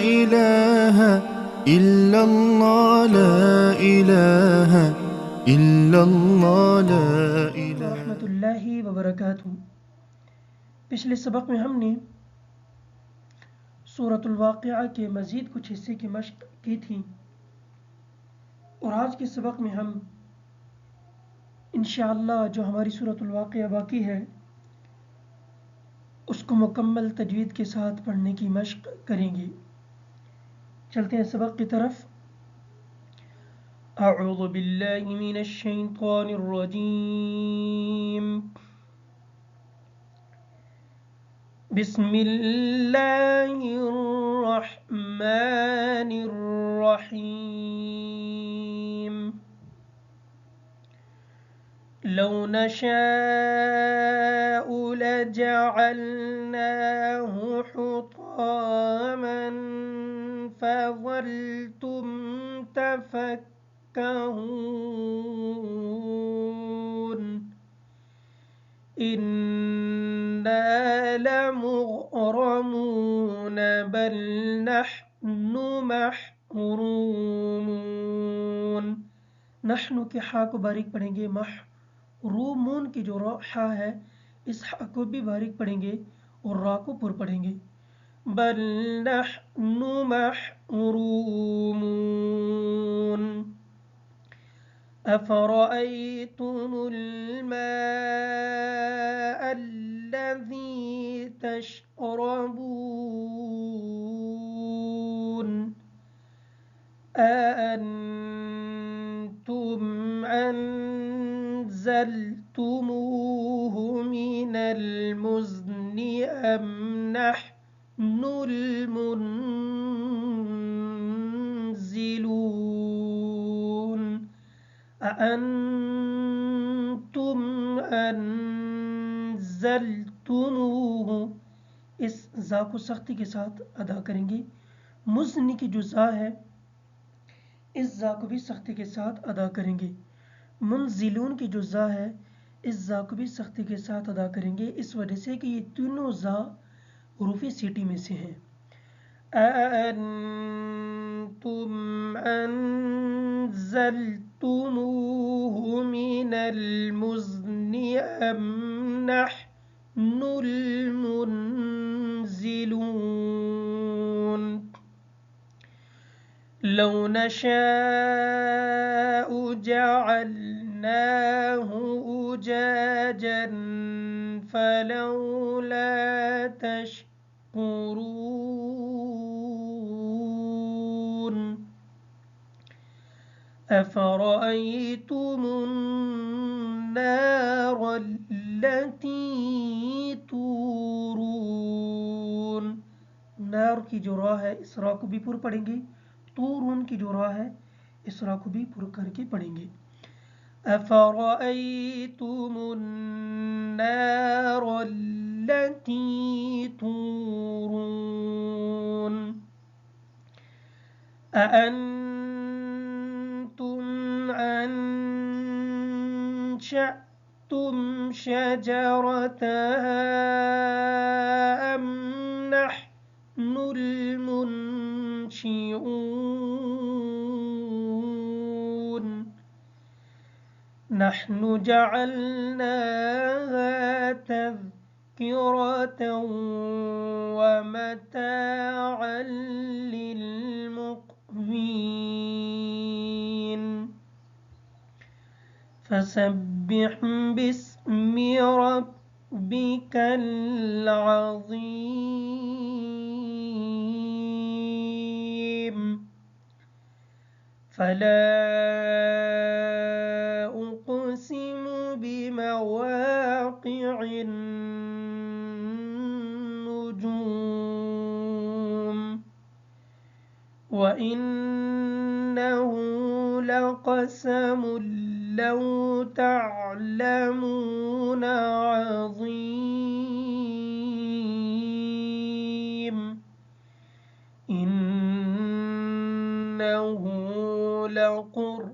إله إلا الله لا إله إلا الله لا إله रहमतुल्लाहि व बरकातहू। पिछले सबक में हमने सूरतुल वाक़िआ के मज़ीद कुछ हिस्से की मश्क की थी और आज के सबक में हम इंशाअल्लाह जो हमारी सूरतुल वाक़िआ बाकी है उसको मुकम्मल तजवीद के साथ पढ़ने की मश्क करेंगे। चलते हैं सबक की तरफ। अऊज़ु बिल्लाहि मिनश शैतानिर रजीम। बिस्मिल्लाहिर्रहमानिर्रहीम। लौ नशाअ लजअलनाहु हुतामन फज़ल्तुम तफक्कहून इन्ना लमुग़रमून बल नहनु महरूमून। नहनु के हा को बारीक पढ़ेंगे, महरूमून की जो हा है इस हा को भी बारीक पढ़ेंगे और रा को पुर पढ़ेंगे। बल नहनु महरूमून। अफ़रअय्तुमुल माअ अल्लज़ी तशरबून अअन्तुम अनज़लतुमूहु मिनल मुज़्नि अम नहनुल मुनज़िलून। अअन्तुम अनज़लतुमूहु, इस ज़ा को सख्ती के साथ अदा करेंगे। मुज़्नि की जो ज़ा है इस ज़ा को भी सख्ती के साथ अदा करेंगे। मुनज़िलून की जो ज़ा है इस ज़ा को भी सख्ती के साथ अदा करेंगे, इस वजह से कि ये तीनों ज़ा हुरूफ़े सीटी में से हैं। अअन्तुम अनज़लतुमूहु मिनल मुज़्नि अम नहनुल मुनज़िलून। लौ नशाअ जअलनाहु उजाजन फलौला तशकुरून। अफ़रअय्तुमुन नार अल्लती तूरून। नार की जो रा है इस रा को भी पुर पढ़ेंगे। तूरून की जो रा है इस रा को भी पुर करके पढ़ेंगे। अफ़रअय्तुमुन नार अल्लती तूरून अअन्तुम अनशअतुम शजरतहा अम नहनुल मुनशिऊन। नहनु जअलनाहा तज़किरतन व मताअन लिलमुक़वीन। फसब्बिह बिस्मि रब्बिकल अज़ीम। फला उक़सिमु बिमवाक़िअन नुजूम व इन्नहु लक़समुन लौ तअलमून अज़ीम। इन्नहु लक़ुरआनुन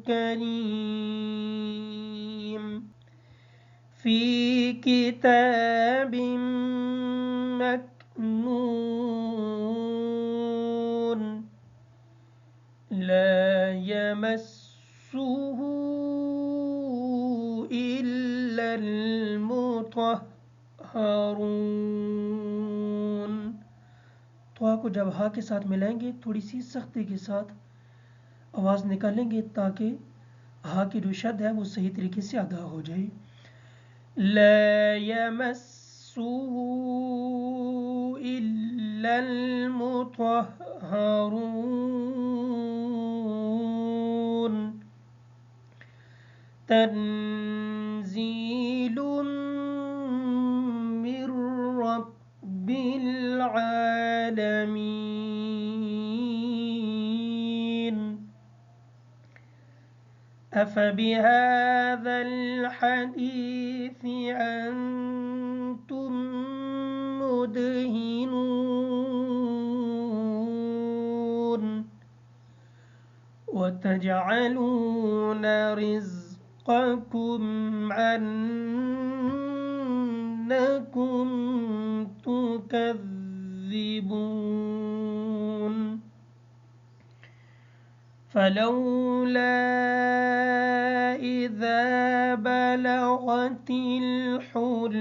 करीम फ़ी كتاب مكنون لا يمسه إلا المطهرون. तो को जब हा के साथ मिलाएंगे थोड़ी सी सख्ती के साथ आवाज़ निकालेंगे ताकि हा की जो शद है वो सही तरीके से अदा हो जाए। ला यमस्सुहु इल्ला المطهرون تنزيل من رب العالمين أفبهذا الحديث أنتم مدهنون وتجعلون رزقكم أنكم تكذبون فلولا إذا بلغت الحلقوم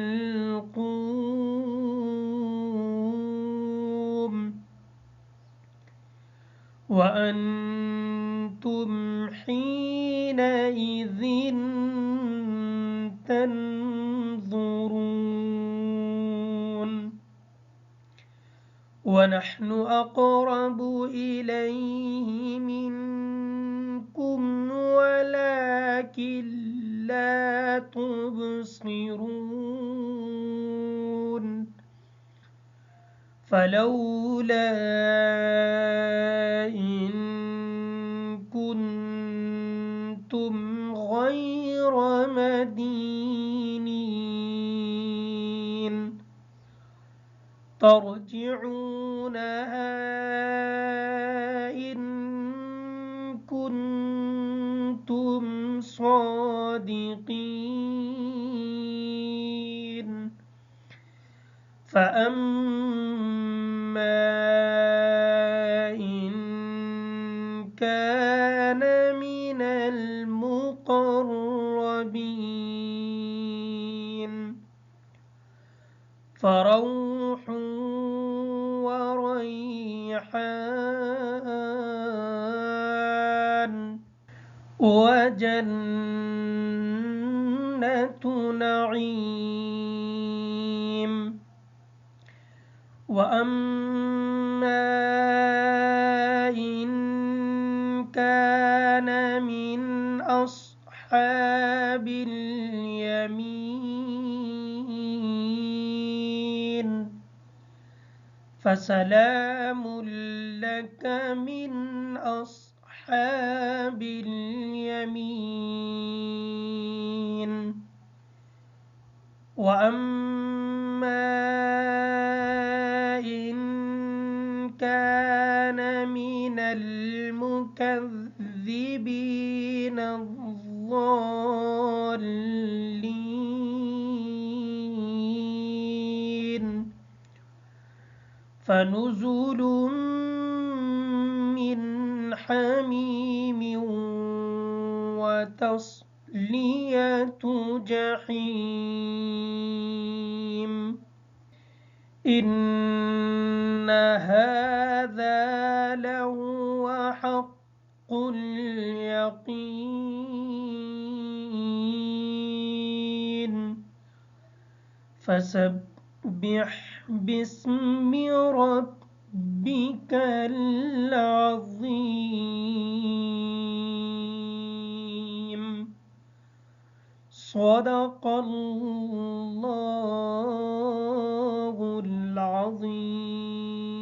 وأنتم حينئذ تنظرون ونحن أقرب إليه منكم ولكن لا تبصرون فلولا إن كنتم غير مدينين ترجعونها إن كنتم صادقين فأما إن كان من المقربين فروح وريحان وجنة نعيم وأما إن كان من أصحاب اليمين فسلام لك من أصحاب اليمين وأما إن كان من المكذبين الضالين فنزل من حميم وتصلية جحيم إن هذا لهو حق اليقين فسبح باسم ربك العظيم صدق الله العظيم.